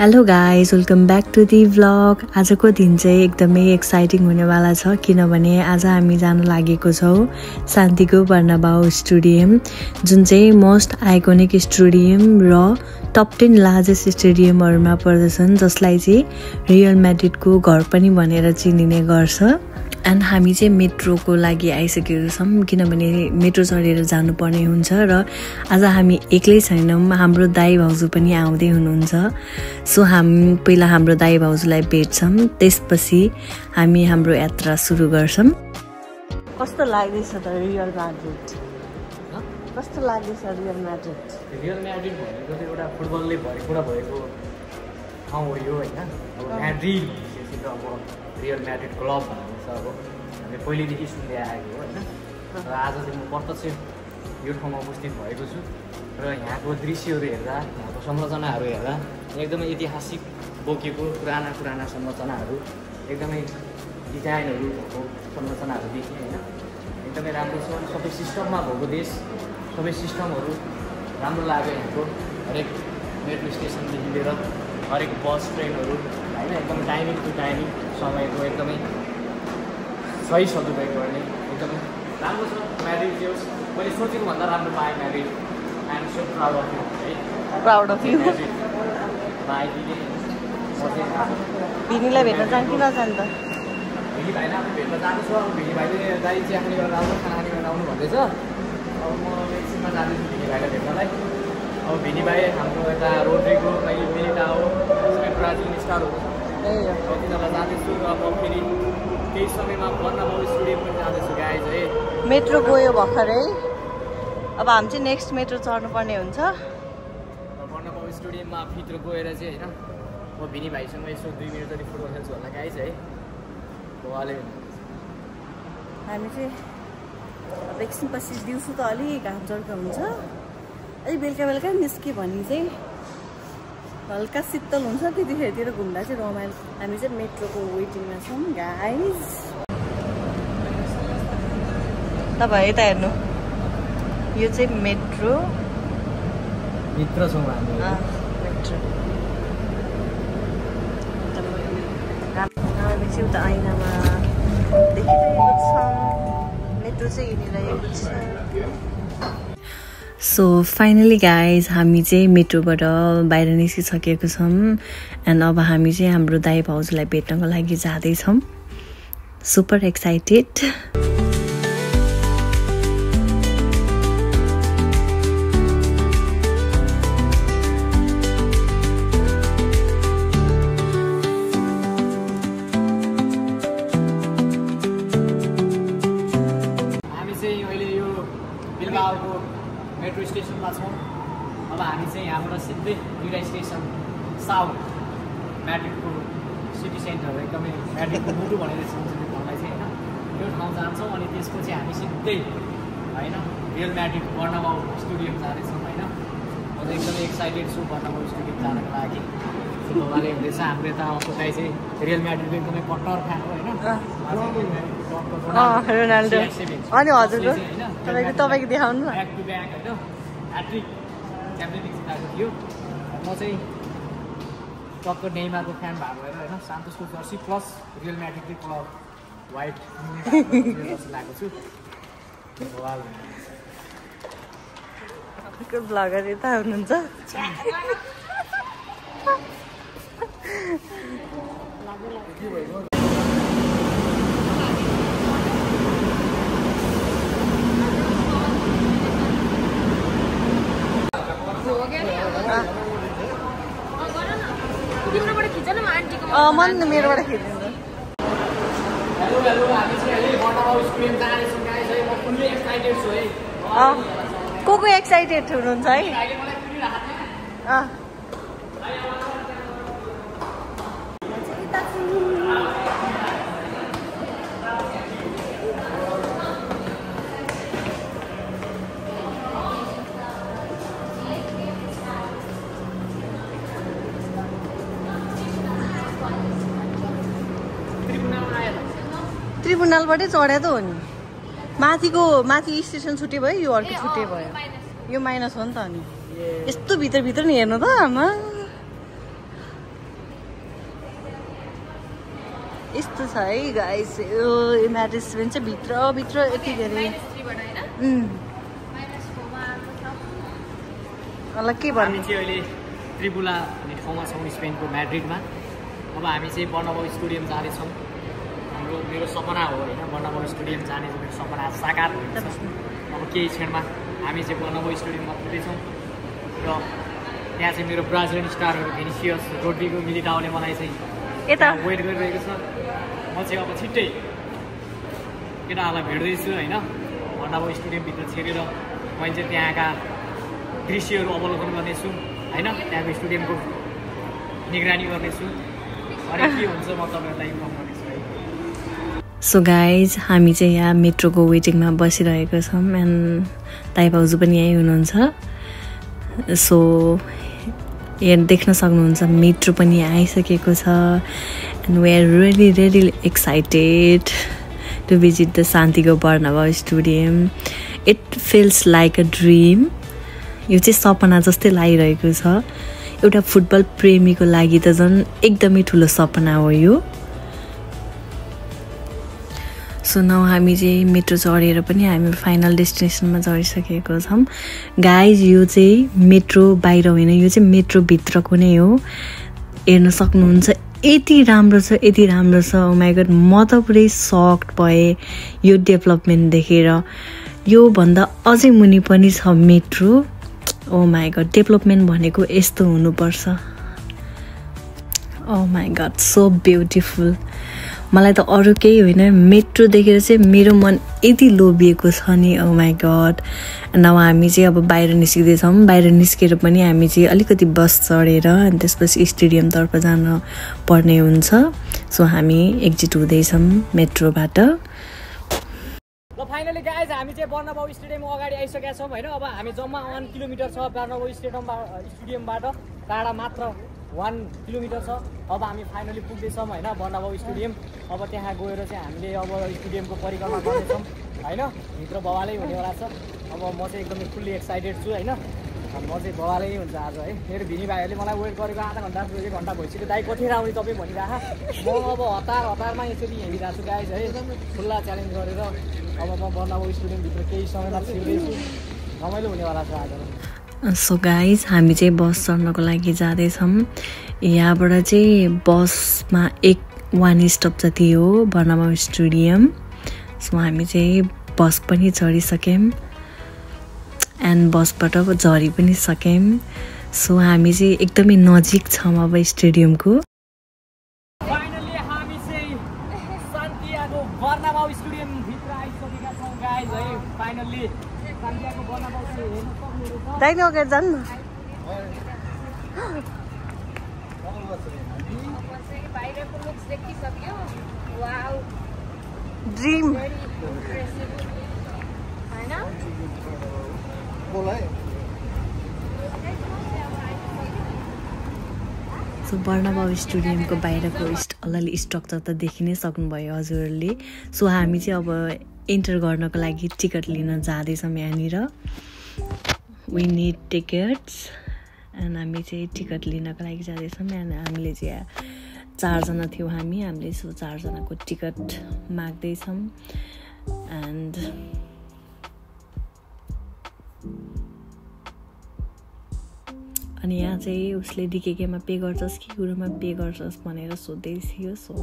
Hello guys, welcome back to the vlog. आजको दिन चाहिँ एकदमै एक्साइटिङ हुनेवाला छ किनभने आज हामी जान लागेको छौँ शान्तिको बर्नाबाउ स्टेडियम, जुन चाहिँ मोस्ट आइकोनिक स्टेडियम र टप 10 लार्जेस्ट स्टेडियमहरूमा पर्दछन्, जसलाई चाहिँ रियल म्याड्रिडको घर पनि भनेर चिनिने गर्छ। एन्ड हामी चाहिँ मेट्रोको लागि आइसकेको छौँ किनभने मेट्रो चढेर जानुपर्ने हुन्छ र आज हामी एक्लै छैनौँ, हाम्रो दाइ भाउजू पनि आउँदै हुनुहुन्छ। सो हामी पहिला हाम्रो दाइ भाउजूलाई भेट्छौँ, त्यसपछि हामी हाम्रो यात्रा सुरु गर्छौँ। कस्तो लाग्दैछ त रियल म्याड्रिड? कस्तो लाग्दैछ रियल म्याड्रिड? रियल म्याड्रिड भनेको त एउटा फुटबलले भरिपूरा भएको ठाउँ हो यो होइन। अब म्याड्रिड अब रियल म्याड्रिड क्लब भन्ने छ, अब हामीले पहिलेदेखि सुन्दै आएको हो होइन। र आज चाहिँ म प्रत्यक्ष यो ठाउँमा उपस्थित भएको छु र यहाँको दृश्यहरू हेर्दा, यहाँको संरचनाहरू हेर्दा एकदमै ऐतिहासिक बोकेको पुराना संरचनाहरू, एकदमै डिजाइनहरू भएको संरचनाहरू देखेँ होइन। एकदमै राम्रो छ, सबै सिस्टममा भएको देश, सबै सिस्टमहरू राम्रो लाग्यो। यहाँको हरेक मेट्रो स्टेसनदेखि लिएर हरेक बस ट्रेनहरू होइन, एकदमै टाइमिङ टु टाइमिङ समयको एकदमै सही सदुपयोग गर्ने एकदमै राम्रो छ। म्याड्रिड चाहिँ मैले सोचेको भन्दा राम्रो पाएँ Madrid. I am so proud of you है, प्राउड अफ यु। भाइले भिनीलाई भेट्न जान्छ कि नजान्छ त? भिनी भाइलाई अब भेट्न जाँदैछु। अब भिनी भाइले दाइ चिया खाने गरेर आउनु, खाना खाने गरेर आउनु भन्दैछ। अब म एकछिनमा जाँदैछु भिनी भाइलाई भेट्नलाई। अब भिनी भाइ हाम्रो यता रोड्रीको मिलिटाओ सबै ब्राजिलियन स्टारहरू छ, तिनीहरूलाई जाँदैछु। र म फेरि केही समयमा बर्नाबाउ स्टेडियम पनि जाँदैछु गाइज है। मेट्रो गयो भर्खरै, अब हामी चाहिँ नेक्स्ट मेट्रो चढ्नुपर्ने हुन्छ। बर्नाबाउ स्टेडियममा भित्र गएर चाहिँ होइन म भिनी भाइसँग यसो 2 मिनट जति फुटबल खेल्छु होला गाइज है। उहाँले हामी चाहिँ अब एकछिनपछि दिउँसो त अलिक घाम चर्का हुन्छ, अलिक बेलुका निस्क्यो भने चाहिँ हल्का शीतल हुन्छ, त्यतिखेरतिर घुम्दा चाहिँ रमाइलो। हामी चाहिँ मेट्रोको वेटिङमा छौँ गाइज। तपाईँ यता हेर्नु, यो चाहिँ मेट्रो भित्र छौँ हामी। मेट्रो हामी चाहिँ उता ऐनामा देखिरहेको छ, मेट्रो चाहिँ हिँडिरहेको छ। सो फाइनली गाइज, हामी चाहिँ मेट्रोबाट बाहिर निस्किसकेको छौँ। एन्ड अब हामी चाहिँ हाम्रो दाइ भाउजूलाई भेट्नको लागि जाँदैछौँ। Super excited. हामी चाहिँ अहिले यो बिलबाओको मेट्रो स्टेसनमा छौँ। अब हामी चाहिँ यहाँबाट सिधै 2 स्टेसन साउथ म्याड्रिडको सिटी सेन्टर, एकदमै म्याड्रिडको मुटु भनेर चिन्छ त्यो ठाउँलाई चाहिँ होइन। त्यो ठाउँ जान्छौँ अनि त्यसपछि हामी सिधै होइन रियल म्याड्रिड बर्नाबाउ स्टेडियम जाँदैछौँ होइन। म चाहिँ एकदमै एक्साइटेड छु बर्नाबाउ स्टेडियम जानको लागि। उहाँले हुँदैछ हाम्रो यता असोकाई चाहिँ रियल म्याड्रिडको एकदमै कट्टर फ्यान हो होइन। रोनाल्डो अनि हजुरको तपाईँको देखाउनु न। ब्याक टु ब्याक होइन ह्याट्रिक च्याम्पियन लिग जिताएको थियो। म चाहिँ टक्क नेइमारको फ्यान भएको भएर होइन सान्तोसको जर्सी प्लस रियल म्याड्रिडकै कलर व्हाइट जर्सी लगाएको छु। ब्लगर यता हुनुहुन्छ। मन मेरोबाट खिचिदिनु। हेलो हामी चाहिँ अहिले बर्नाबाउ स्टेडियम जाँदैछौँ गाइस है। म फुल्ली एक्साइटेड छु है। को एक्साइटेड हुनुहुन्छ है? ट्रिब्युनलबाटै चढ्या त हो नि। माथि स्टेसन छुट्टै भयो, यो अर्को छुट्टै भयो, यो माइनस हो नि त। अनि यस्तो भित्र नि हेर्नु त आमा। यस्तो छ है गाइस यो म्याट्रेस चाहिँ भित्र यति धेरै मलाई के भन्नु हामी चाहिँ अहिले त्रिपुला भन्ने ठाउँमा छौँ स्पेनको म्याड्रिडमा अब हामी चाहिँ बर्नाबाउ स्टेडियम जाँदैछौँ मेरो सपना हो होइन बर्नाबाउ स्टेडियम जाने चाहिँ मेरो सपना साकार हुन्छ अब केही क्षणमा हामी चाहिँ बर्नाबाउ स्टेडियममा पुग्दैछौँ र त्यहाँ चाहिँ मेरो ब्राजिलियन स्टारहरू भिनिसियस रोड्रिगो मिलिटाओले मलाई चाहिँ यता वेट गरिरहेको छ म चाहिँ अब छिट्टै केटाहरूलाई भेट्दैछु होइन बर्नाबाउ स्टेडियमभित्र छिरेर मैले चाहिँ त्यहाँका दृश्यहरू अवलोकन गर्नेछु होइन त्यहाँको स्टेडियमको निगरानी गर्नेछु अनि के हुन्छ म तपाईँहरूलाई इन्फर्म गर्नेछु है सो गाइज हामी चाहिँ यहाँ मेट्रोको वेटिङमा बसिरहेको छौँ एन्ड दाइ भाउजू पनि यहीँ हुनुहुन्छ सो यहाँ देख्न सक्नुहुन्छ मेट्रो पनि आइसकेको छ and we are really excited to visit the शान्तिको Bernabeu stadium it feels like a dream यो चाहिँ सपना जस्तै लागिरहेको छ एउटा फुटबल प्रेमीको लागि त झन् एकदमै ठुलो सपना हो यो सो नाउ हामी चाहिँ मेट्रो चढेर पनि हामी फाइनल डेस्टिनेसनमा चढिसकेको छौँ गाइज यो चाहिँ मेट्रो बाहिर होइन यो चाहिँ मेट्रोभित्रको नै हो हेर्न सक्नुहुन्छ यति राम्रो छ ओ माइ गॉड म त पुरै सक्ड भएँ यो डेभलपमेन्ट देखेर योभन्दा अझै मुनि पनि छ metro oh my God development भनेको यस्तो हुनुपर्छ oh my God so beautiful मलाई त अरू केही होइन मेट्रो देखेर चाहिँ मेरो मन यति लोभिएको छ नि ओ माई गॉड नव हामी चाहिँ अब बाहिर निस्किँदैछौँ बाहिर निस्केर पनि हामी चाहिँ अलिकति बस चढेर अनि त्यसपछि स्टेडियमतर्फ जान पर्ने हुन्छ सो हामी एक्जिट हुँदैछौँ मेट्रोबाट फाइनली गाइज हामी चाहिँ बर्नाबाउ स्टेडियम अगाडि आइसकेका छौँ होइन अब हामी जम्मा 1 किलोमिटर छ बर्नाबाउ स्टेडियमबाट टाढा मात्र 1 किलोमिटर छ अब हामी फाइनली पुग्दैछौँ होइन बर्नाबाउ स्टेडियम अब त्यहाँ गएर चाहिँ हामीले अब स्टेडियमको परिक्रमा गर्नेछौँ होइन भित्र बवालै हुनेवाला छ अब म चाहिँ एकदमै फुल्ली एक्साइटेड छु होइन म चाहिँ बवालै हुन्छ आज है मेरो भिनी भाइहरूले मलाई वेट गरेको आधा घन्टा 1 घन्टा भइसक्यो दाइ कतिखेर आउने तपाईँ भनिरहेको म अब हतारमा यसरी हिँडिरहेको छु गाइज है खुल्ला च्यालेन्ज गरेर अब म बर्नाबाउ स्टेडियमभित्र केही समयमा छिर्दैछु रमाइलो हुनेवाला छ आज सो गाइज हामी चाहिँ बस चढ्नको लागि जाँदैछौँ यहाँबाट चाहिँ बसमा 1 स्टप जति हो बर्नाबाउ स्टेडियम सो हामी चाहिँ बस पनि चढिसक्यौँ एन्ड बसबाट झरी पनि सक्यौँ सो हामी चाहिँ एकदमै नजिक छौँ अब स्टेडियमको फाइनली हामी चाहिँ शान्तिको बर्नाबाउ स्टेडियमभित्र आइसकेका छौँ गाइज है फाइनली शान्तिको बर्नाबाउ चाहिँ हेर्न सक्नुहुन्छ दाइले अगाडि जानु न बाहिरको लुक्स देखिसक्यो वाउ ड्रिम हैन सो बर्नाबाउ स्टेडियमको बाहिरको अलि स्ट्रक्चर त देखि नै सक्नुभयो हजुरहरूले सो हामी चाहिँ अब इन्टर गर्नको लागि टिकट लिन जाँदैछौँ यहाँनिर वी निड टिकट्स एन्ड हामी चाहिँ टिकट लिनको लागि जाँदैछौँ एन्ड हामीले चाहिँ 4 जना थियौँ हामीले सो 4 जनाको टिकट माग्दैछौँ एन्ड अनि यहाँ चाहिँ उसले डिकेकेमा पे गर्छस् कि कुरोमा पे गर्छस् भनेर सोध्दै थियो सो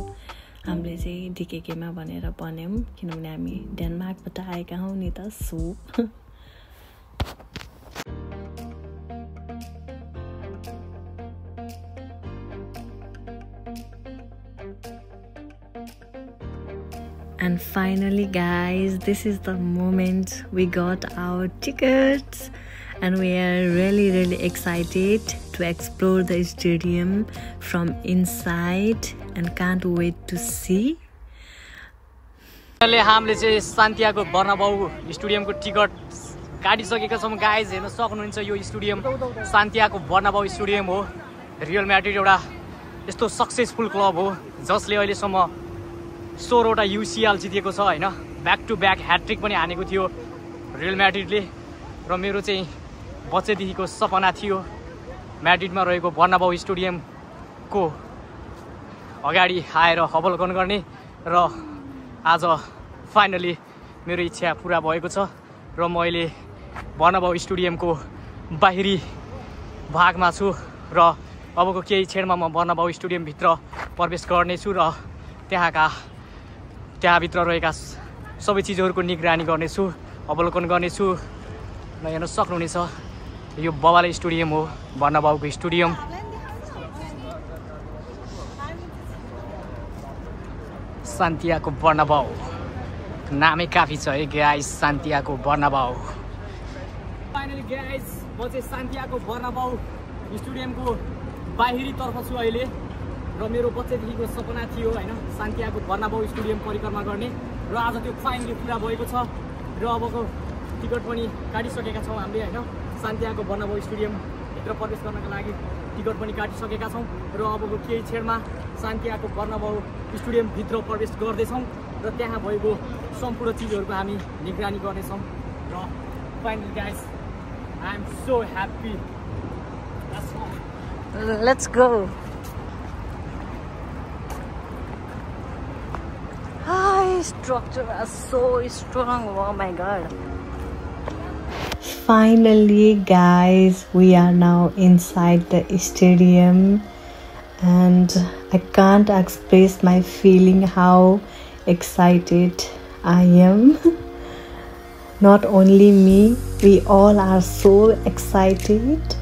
हामीले चाहिँ डिकेकेमा भनेर भन्यौँ किनभने हामी डेनमार्कबाट आएका हौँ नि त so And finally guys, this is the moment we got our tickets and we are really excited to explore the stadium from inside and can't wait to see. हामीले चाहिँ शान्तिको बर्नाबाउ स्टेडियमको टिकट काटिसकेका छौँ गाइज हेर्न सक्नुहुन्छ यो स्टेडियम शान्तिको Bernabeu stadium हो real Madrid एउटा यस्तो सक्सेसफुल क्लब हो जसले अहिलेसम्म 16वटा UCL जितेको छ होइन ब्याक टु ब्याक ह्याट्रिक पनि हानेको थियो रियल म्याड्रिडले र मेरो चाहिँ बच्चैदेखिको सपना थियो म्याड्रिडमा रहेको बर्नाबाउ स्टेडियमको अगाडि आएर अवलोकन गर्ने र आज फाइनली मेरो इच्छा पुरा भएको छ र म अहिले बर्नबाउ स्टेडियमको बाहिरी भागमा छु र अबको केही क्षणमा म बर्नबाउ स्टेडियमभित्र प्रवेश गर्नेछु र त्यहाँभित्र रहेका सबै चिजहरूको निगरानी गर्नेछु, अवलोकन गर्नेछु र हेर्न सक्नुहुनेछ यो बवाले स्टेडियम हो, बर्नबाउको स्टेडियम। सान्टियागो बर्नबाउ नामै काफी छ है गाइस, सान्टियागो बर्नबाउ। फाइनली गाइस म चाहिँ सान्टियागो बर्नबाउ स्टेडियमको बाहिरी तर्फ छु अहिले र मेरो बच्चादेखिको सपना थियो होइन सान्टियागो बर्नबाउ स्टेडियम परिक्रमा गर्ने र आज त्यो फाइनली पुरा भएको छ र अबको टिकट पनि काटिसकेका छौँ हामीले होइन। सान्टियागो बर्नबाउ स्टेडियमभित्र प्रवेश गर्नका लागि टिकट पनि काटिसकेका छौँ र अबको केही क्षणमा सान्टियागो बर्नबाउ स्टेडियमभित्र प्रवेश गर्दैछौँ र त्यहाँ भएको सम्पूर्ण चिजहरूको हामी निगरानी गर्नेछौँ र finally guys I am so happy. Let's go. Hi, structure is so strong. Oh my god. Finally guys, we are now inside the stadium and I can't express my feeling how excited I am. Not only me, we all are so excited.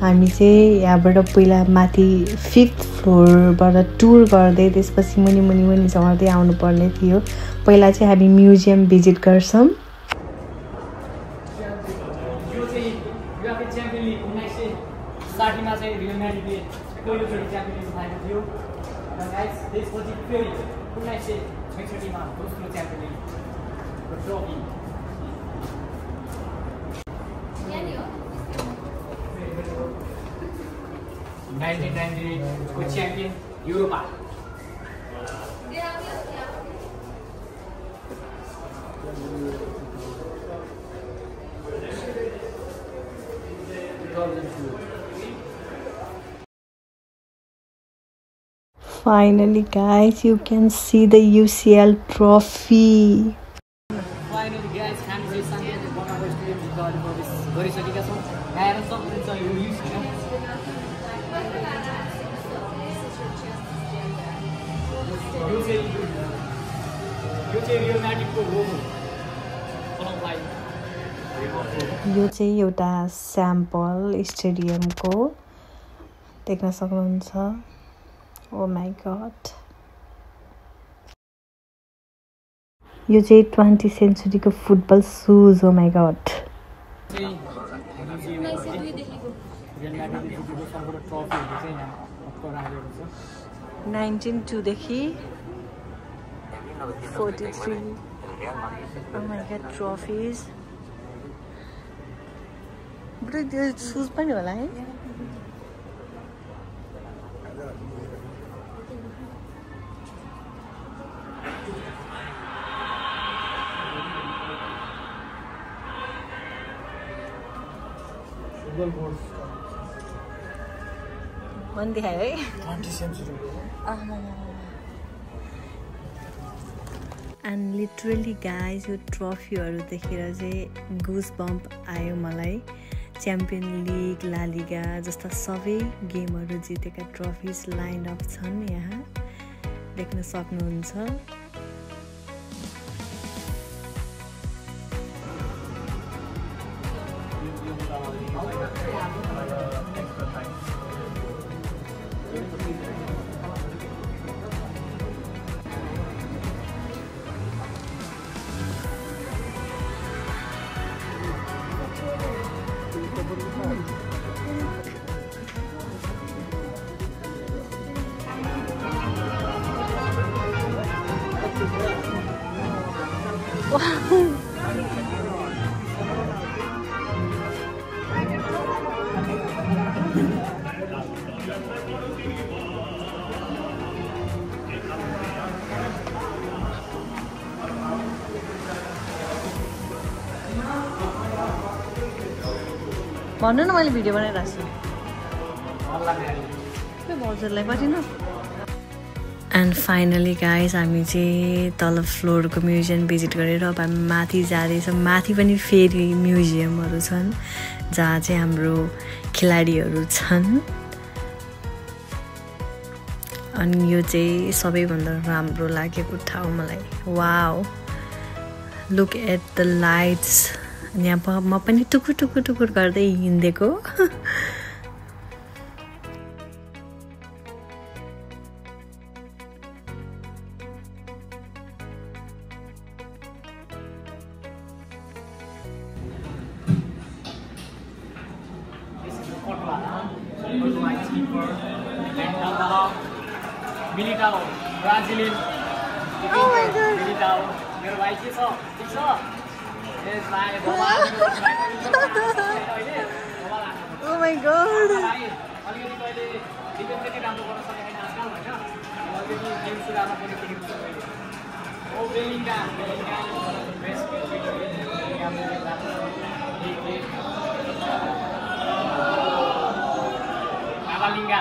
हामी चाहिँ यहाँबाट पहिला माथि 5th फ्लोरबाट tour गर्दै त्यसपछि मुनि चढ्दै आउनुपर्ने थियो। पहिला चाहिँ हामी म्युजियम भिजिट गर्छौँ। यो चाहिँ युएफए च्याम्पियन लिग 1960 मा चाहिँ रियल म्याड्रिडले पहिलोचोटि च्याम्पियन लिग जितेको थियो र गाइस त्यसपछि फेरि 1966 मा दोस्रो च्याम्पियन लिगको ट्रफी 1998 को champion Europa. Finally guys, you can see the UCL trophy. Finally guys, हामी चाहिँ सान्टियागो बर्नबाउ स्टेडियमभित्र प्रवेश गरिसकेका छौँ। हेर्न सक्नुहुन्छ यो UCL यो चाहिँ एउटा स्याम्पल स्टेडियमको देख्न सक्नुहुन्छ। ओ माई गॉड, यो चाहिँ 20th सेन्चुरीको football shoes. Oh my god, 1902 देखि 43। Oh my god, trophies. But त्यो सुज पनि होला है। मन देखायो है 20th century. And literally guys यो ट्रफीहरू देखेर चाहिँ गुज बम्प आयो मलाई। च्याम्पियन लिग, ला लिगा जस्ता सबै गेमहरू जितेका ट्रफिज लाइन अप छन्, यहाँ देख्न सक्नुहुन्छ। भन्नु न, मैले भिडियो बनाइरहेको छु। एन्ड फाइनली गाइस हामी चाहिँ तल फ्लोरको म्युजियम भिजिट गरेर अब हामी माथि जाँदैछौँ। माथि पनि फेरि म्युजियमहरू छन् जहाँ चाहिँ हाम्रो खेलाडीहरू छन्। अनि यो चाहिँ सबैभन्दा राम्रो लागेको ठाउँ मलाई। Wow, look at the lights. अनि यहाँ म पनि टुकुर टुकुर टुकुर गर्दै हिँडेको। Militao, Brazilian. Oh my god. Militao. मेरो भाइ के छ? ठीक छ? यस भाइ, Oh my god. अलिकति कहिले डिफेन्स पनि राम्रो गर्न सकेको छैन आजकल हैन? अलिकति गेम सुधार्न पनि देखेको छु मैले। ओ बेलिङ्गा best Cavalinga.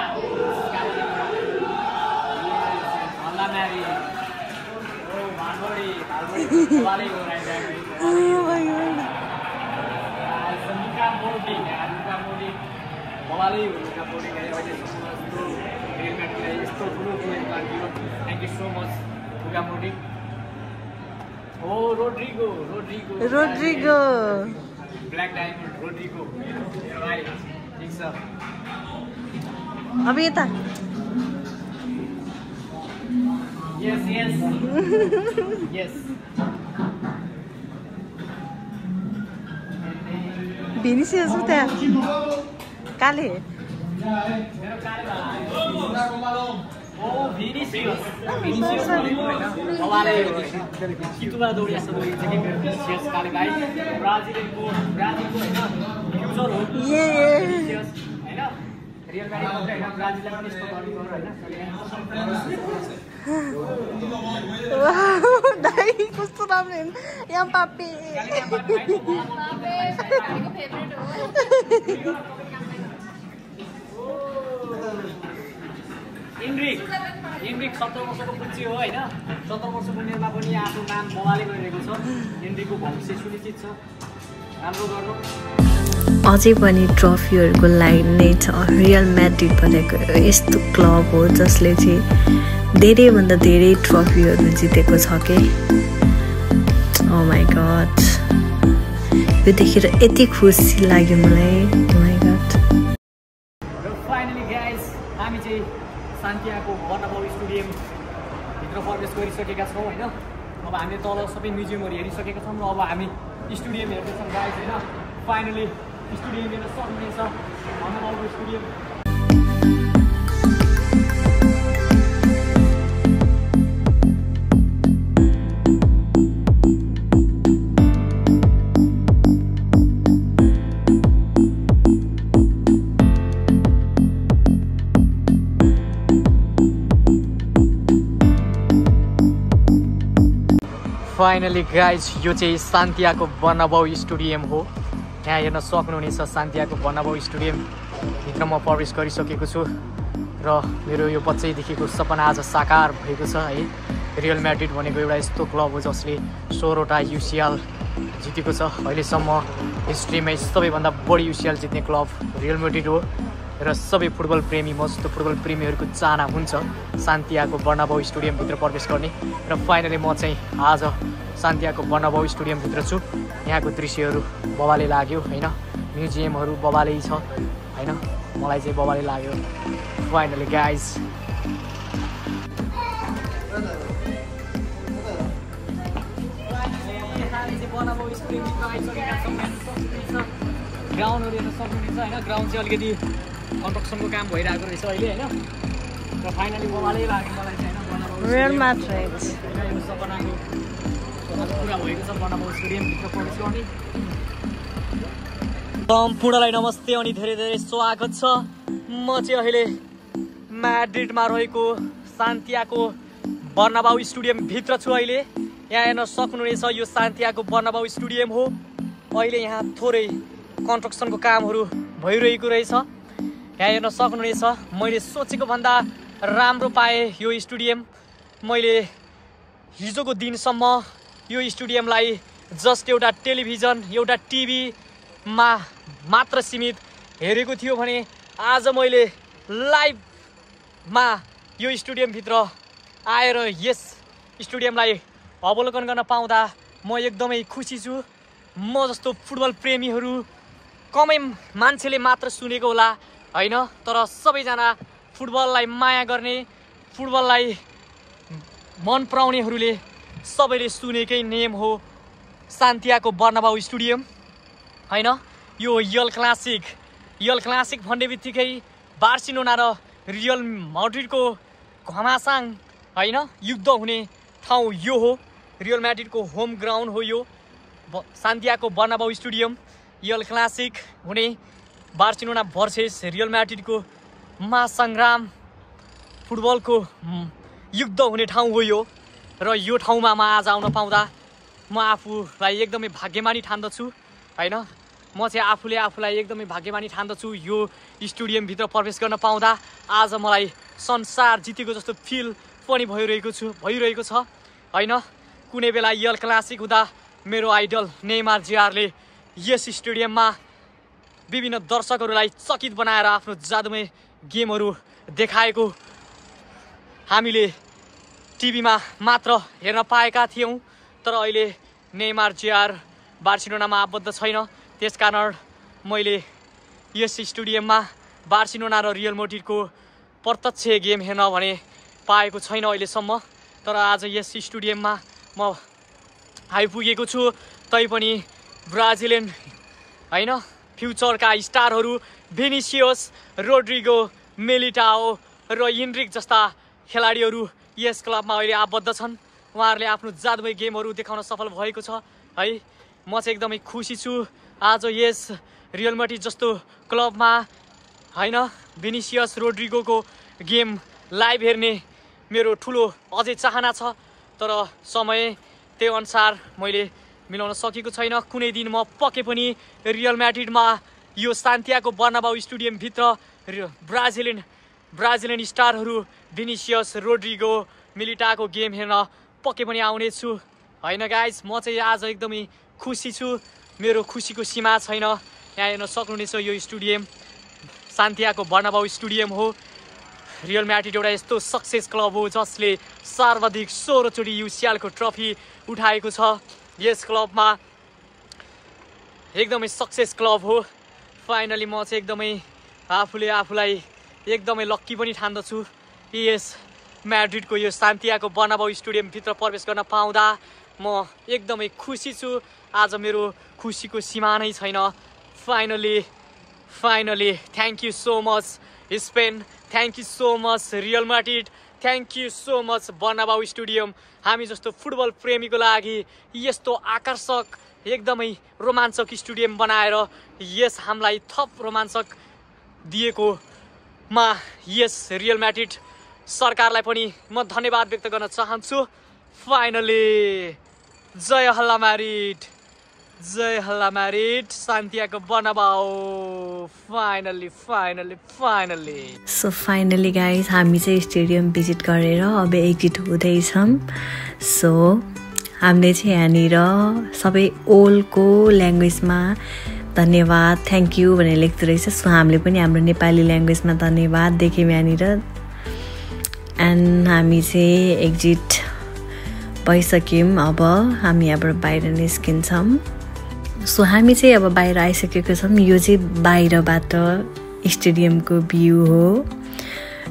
Thank you so much, Luka Modric. Oh, Rodrigo. Black Diamond, Rodrigo. Right, ठीक छ। अब यता Yes. Vinicius उता काले दाई कस्तो राम्रो यहाँ पापी इन्ड्रिक 70 वर्षको पुच्ची हो हैन 70 वर्षको उमेरमा पनि आफ्नो नाम बवाले गरिरहेको छ इन्ड्रिकको भविष्य सुनिश्चित छ राम्रो गर्नु अझै पनि ट्रफीहरूको लाइन नै छ रियल म्याड्रिड भनेको यस्तो क्लब हो जसले चाहिँ धेरैभन्दा धेरै ट्रफीहरू जितेको छ के ओ माई गॉड यो देखेर यति खुसी लाग्यो मलाई ओ माई गॉड फाइनली गाइस हामी चाहिँ सान्टियागो बर्नाबाउ स्टेडियम भित्र प्रवेश गरिसकेका छौं हैन अब हामीले तल सबै म्युजियमहरु हेरिसकेका छौं र अब हामी स्टेडियम हेर्दैछौं गाइस हैन फाइनली स्टेडियम हेर्न सक्नुहुनेछ बर्नाबाउ स्टेडियम फाइनली गाइज यो चाहिँ सान्टियागो बर्नाबाउ स्टेडियम हो यहाँ हेर्न सक्नुहुनेछ सान्टियागो बर्नाबाउ स्टेडियम भित्र म प्रवेश गरिसकेको छु र मेरो यो बच्चैदेखिको सपना आज साकार भएको छ है रियल म्याड्रिड भनेको एउटा यस्तो क्लब हो जसले 16वटा युसिएल जितेको छ अहिलेसम्म हिस्ट्रीमा सबैभन्दा बढी युसिएल जित्ने क्लब रियल म्याड्रिड हो र सबै फुटबल प्रेमी मजस्तो फुटबल प्रेमीहरूको चाहना हुन्छ सान्टियागो बर्नाबाउ स्टेडियमभित्र प्रवेश गर्ने र फाइनली म चाहिँ आज सान्टियागो बर्नाबाउ स्टेडियमभित्र छु यहाँको दृश्यहरू बवाले लाग्यो हैन म्युजियमहरू बवालै छ हैन मलाई चाहिँ बवाले लाग्यो फाइनली गाइज बर्नाबाउ स्टेडियमभित्र आइसकेका छौँ ग्राउन्डहरू हेर्न सक्नुहुनेछ हैन ग्राउन्ड चाहिँ अलिकति कन्स्ट्रक्सनको काम भइरहेको रहेछ अहिले हैन र फाइनली बवालै लाग्यो मलाई चाहिँ हैन बर्नाबाउ रियल म्याड्रिड यो सपनाको पुरा भएको छ बर्नाबाउ स्टेडियमभित्र प्रवेश गर्ने सम्पूर्णलाई नमस्ते अनि धेरै धेरै स्वागत छ म चाहिँ अहिले म्याड्रिडमा रहेको सान्टियागो बर्नाबाउ स्टेडियमभित्र छु अहिले यहाँ हेर्न सक्नुहुनेछ यो सान्टियागो बर्नाबाउ स्टेडियम हो अहिले यहाँ थोरै कन्स्ट्रक्सनको कामहरू भइरहेको रहेछ यहाँ हेर्न सक्नुहुनेछ मैले सोचेको भन्दा राम्रो पाएँ यो स्टेडियम। मैले हिजोको दिनसम्म यो स्टेडियमलाई जस्ट एउटा टेलिभिजन एउटा टिभीमा मात्र सीमित हेरेको थियो भने आज मैले लाइभमा यो स्टेडियमभित्र आएर यस स्टेडियमलाई अवलोकन गर्न पाउँदा म एकदमै खुसी छु। म जस्तो फुटबल प्रेमीहरू कमै मान्छेले मात्र सुनेको होला हैन, तर सबैजना फुटबललाई माया गर्ने फुटबललाई मन पराउनेहरूले सबैले सुनेकै नेम हो सान्टियागो बर्नाबाउ स्टेडियम हैन। यो यल क्लासिक भन्ने बित्तिकै बार्सिलोना र रियल म्याड्रिडको घमासान हैन युद्ध हुने ठाउँ यो हो। रियल म्याड्रिडको होम ग्राउन्ड हो यो सान्टियागो बर्नाबाउ स्टेडियम। यल क्लासिक हुने बार्सिलोना भर्सेस रियल म्याड्रिडको महासङ्ग्राम फुटबलको युद्ध हुने ठाउँ हो यो। र यो ठाउँमा म आज आउन पाउँदा म आफूलाई एकदमै भाग्यमानी ठान्दछु हैन। म चाहिँ आफूलाई एकदमै भाग्यमानी ठान्दछु यो स्टेडियमभित्र प्रवेश गर्न पाउँदा। आज मलाई संसार जितेको जस्तो फिल पनि भइरहेको छ हैन। कुनै बेला यल क्लासिक हुँदा मेरो आइडल नेमार जुनियरले यस स्टेडियममा विभिन्न दर्शकहरूलाई चकित बनाएर आफ्नो जादुमय गेमहरू देखाएको हामीले टिभीमा मात्र हेर्न पाएका थियौँ। तर अहिले नेमार जुनियर बार्सिलोनामा आबद्ध छैन, त्यसकारण मैले यस स्टेडियममा बार्सिलोना र रियल म्याड्रिडको प्रत्यक्ष गेम हेर्न भने पाएको छैन अहिलेसम्म। तर आज यस स्टेडियममा म आइपुगेको छु। तैपनि ब्राजिलियन हैन फ्युचरका स्टारहरू भिनिसियस, रोड्रिगो, मिलिटाओ र इन्ड्रिक जस्ता खेलाडीहरू यस क्लबमा अहिले आबद्ध छन्। उहाँहरूले आफ्नो जादुमय गेमहरू देखाउन सफल भएको छ है। म चाहिँ एकदमै खुसी छु आज यस रियल म्याड्रिड जस्तो क्लबमा हैन भिनिसियस रोड्रिगोको गेम लाइभ हेर्ने मेरो ठुलो अझै चाहना छ। तर समय त्यही अनुसार मैले मिलाउन सकेको छैन। कुनै दिन म पक्कै पनि रियल म्याड्रिडमा यो सान्टियागो बर्नाबाउ स्टेडियमभित्र ब्राजिलियन स्टारहरू भिनिसियस, रोड्रिगो, मिलिटाको गेम हेर्न पक्कै पनि आउनेछु हैन गाइज। म चाहिँ आज एकदमै खुसी छु, मेरो खुसीको सीमा छैन। यहाँ हेर्न सक्नुहुनेछ यो स्टेडियम सान्टियागो बर्नाबाउ स्टेडियम हो। रियल म्याड्रिड एउटा यस्तो सक्सेस क्लब हो जसले सर्वाधिक 16 चोटि युसिएलको ट्रफी उठाएको छ। यस क्लबमा एकदमै सक्सेस क्लब हो। फाइनली म चाहिँ एकदमै आफूलाई एकदमै लक्की पनि ठान्दछु यस म्याड्रिडको यो सान्टियागो बर्नाबाउ स्टेडियमभित्र प्रवेश गर्न पाउँदा। म एकदमै खुसी छु। आज मेरो खुसीको सीमा नै छैन। Finally thank you so much Spain, thank you so much real Madrid, thank you so much बर्नाबाउ stadium. हामी जस्तो फुटबल प्रेमीको लागि यस्तो आकर्षक एकदमै रोमाञ्चक स्टेडियम बनाएर यस हामीलाई थप रोमाञ्चक दिएकोमा यस रियल म्याड्रिड सरकारलाई पनि म धन्यवाद व्यक्त गर्न चाहन्छु। फाइनली जय हल्ला म्याड्रिड, जय हल्ला Madrid, Santiago बर्नाबाउ। Finally so finally guys हामी चाहिँ स्टेडियम भिजिट गरेर अब एक्जिट हुँदैछौँ। सो हामीले चाहिँ यहाँनिर सबै ओल्डको ल्याङ्ग्वेजमा धन्यवाद थ्याङ्क यू भनेर लेख्दो रहेछ। सो हामीले पनि हाम्रो नेपाली ल्याङ्ग्वेजमा धन्यवाद देख्यौँ यहाँनिर। एन्ड हामी चाहिँ एक्जिट भइसक्यौँ। अब हामी यहाँबाट बाहिर निस्किन्छौँ। सो हामी चाहिँ अब बाहिर आइसकेको छौँ। यो चाहिँ बाहिरबाट स्टेडियमको भ्यू हो।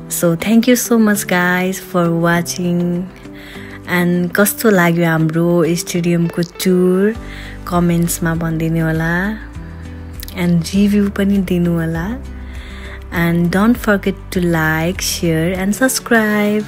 So thank you so much guys for watching. And कस्तो लाग्यो हाम्रो स्टेडियमको टुर कमेन्ट्समा भनिदिनु होला एन्ड रिभ्यू पनि दिनु होला। And don't forget to like, share and subscribe.